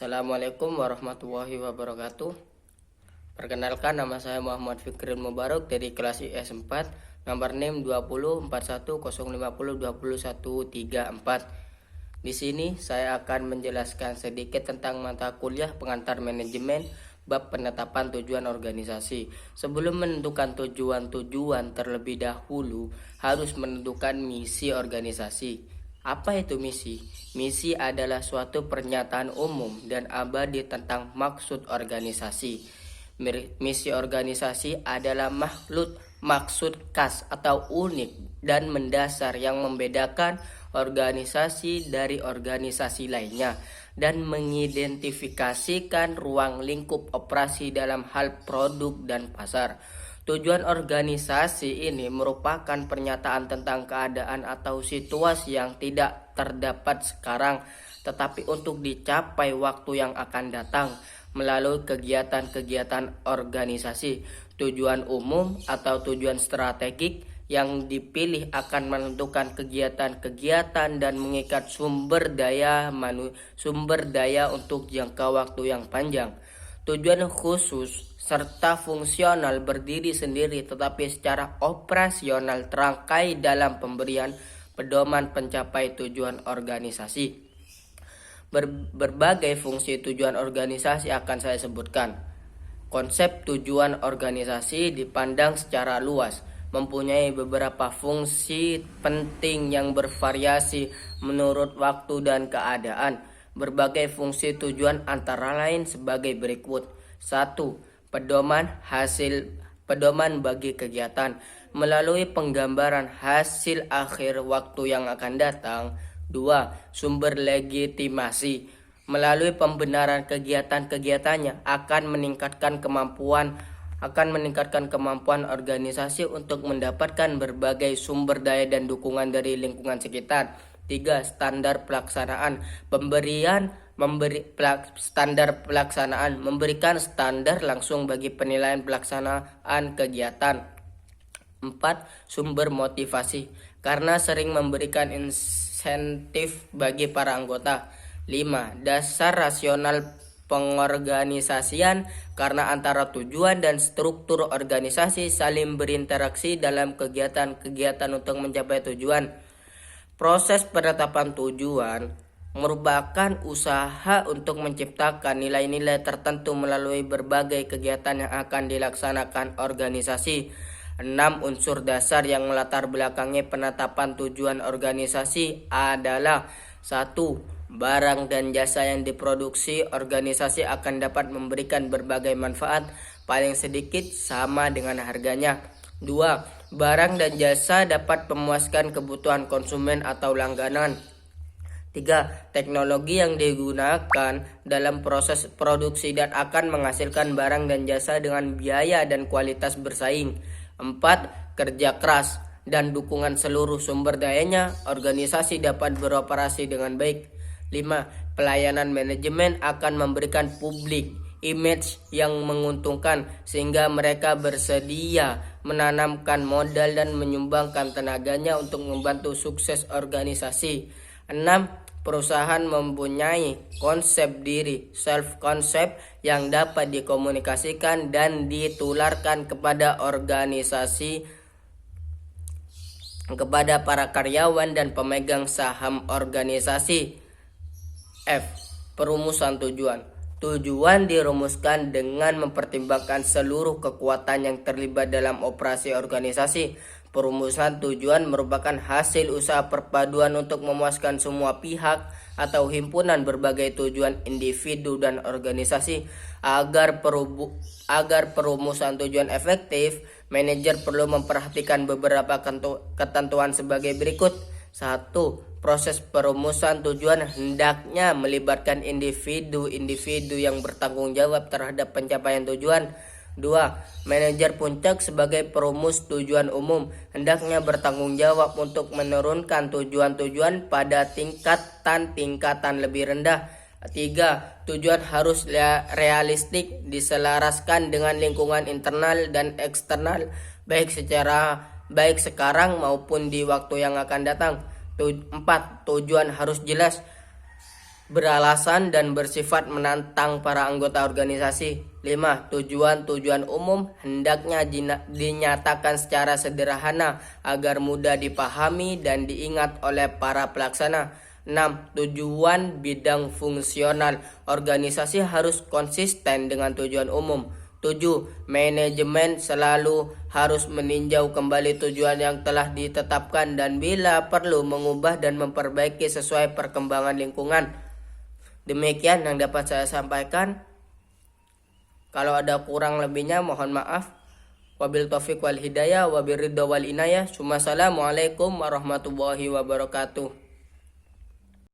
Assalamualaikum warahmatullahi wabarakatuh. Perkenalkan, nama saya Muhammad Fikril Mubarak dari kelas IS 4, nomor NIM 204105020134. Di sini saya akan menjelaskan sedikit tentang mata kuliah pengantar manajemen bab penetapan tujuan organisasi. Sebelum menentukan tujuan terlebih dahulu harus menentukan misi organisasi. Apa itu misi? Misi adalah suatu pernyataan umum dan abadi tentang maksud organisasi. Misi organisasi adalah maksud khas atau unik dan mendasar yang membedakan organisasi dari organisasi lainnya dan mengidentifikasikan ruang lingkup operasi dalam hal produk dan pasar. Tujuan organisasi ini merupakan pernyataan tentang keadaan atau situasi yang tidak terdapat sekarang, tetapi untuk dicapai waktu yang akan datang melalui kegiatan-kegiatan organisasi. Tujuan umum atau tujuan strategik yang dipilih akan menentukan kegiatan-kegiatan dan mengikat sumber daya untuk jangka waktu yang panjang. Tujuan khusus serta fungsional berdiri sendiri, tetapi secara operasional terangkai dalam pemberian pedoman pencapai tujuan organisasi. Berbagai fungsi tujuan organisasi akan saya sebutkan. Konsep tujuan organisasi dipandang secara luas, mempunyai beberapa fungsi penting yang bervariasi menurut waktu dan keadaan. Berbagai fungsi tujuan antara lain sebagai berikut. 1. Pedoman bagi kegiatan melalui penggambaran hasil akhir waktu yang akan datang. 2. Sumber legitimasi melalui pembenaran kegiatan-kegiatannya akan meningkatkan kemampuan organisasi untuk mendapatkan berbagai sumber daya dan dukungan dari lingkungan sekitar. 3. Standar pelaksanaan memberikan standar langsung bagi penilaian pelaksanaan kegiatan. 4. Sumber motivasi karena sering memberikan insentif bagi para anggota. 5. Dasar rasional pengorganisasian karena antara tujuan dan struktur organisasi saling berinteraksi dalam kegiatan-kegiatan untuk mencapai tujuan. Proses penetapan tujuan merupakan usaha untuk menciptakan nilai-nilai tertentu melalui berbagai kegiatan yang akan dilaksanakan organisasi. 6. Unsur dasar yang melatar belakangi penetapan tujuan organisasi adalah 1. Barang dan jasa yang diproduksi organisasi akan dapat memberikan berbagai manfaat, paling sedikit sama dengan harganya. 2. Barang dan jasa dapat memuaskan kebutuhan konsumen atau langganan. 3. Teknologi yang digunakan dalam proses produksi dan akan menghasilkan barang dan jasa dengan biaya dan kualitas bersaing. 4. Kerja keras dan dukungan seluruh sumber dayanya, organisasi dapat beroperasi dengan baik. 5. Pelayanan manajemen akan memberikan publik image yang menguntungkan sehingga mereka bersedia menanamkan modal dan menyumbangkan tenaganya untuk membantu sukses organisasi. 6. Perusahaan mempunyai konsep diri, self-concept, yang dapat dikomunikasikan dan ditularkan kepada organisasi, kepada para karyawan dan pemegang saham organisasi. F. Perumusan tujuan. Tujuan dirumuskan dengan mempertimbangkan seluruh kekuatan yang terlibat dalam operasi organisasi. Perumusan tujuan merupakan hasil usaha perpaduan untuk memuaskan semua pihak atau himpunan berbagai tujuan individu dan organisasi. Agar perumusan tujuan efektif, manajer perlu memperhatikan beberapa ketentuan sebagai berikut. 1. Proses perumusan tujuan hendaknya melibatkan individu-individu yang bertanggung jawab terhadap pencapaian tujuan. 2. Manajer puncak sebagai perumus tujuan umum hendaknya bertanggung jawab untuk menurunkan tujuan-tujuan pada tingkatan lebih rendah. 3. Tujuan harus realistik, diselaraskan dengan lingkungan internal dan eksternal, baik sekarang maupun di waktu yang akan datang. 4. Tujuan harus jelas, beralasan dan bersifat menantang para anggota organisasi. 5. Tujuan-tujuan umum hendaknya dinyatakan secara sederhana agar mudah dipahami dan diingat oleh para pelaksana. 6. Tujuan bidang fungsional organisasi harus konsisten dengan tujuan umum. 7. Manajemen selalu harus meninjau kembali tujuan yang telah ditetapkan dan bila perlu mengubah dan memperbaiki sesuai perkembangan lingkungan. Demikian yang dapat saya sampaikan. Kalau ada kurang lebihnya mohon maaf. Wabil taufiq wal hidayah wabil ridha wal inayah. Assalamualaikum warahmatullahi wabarakatuh.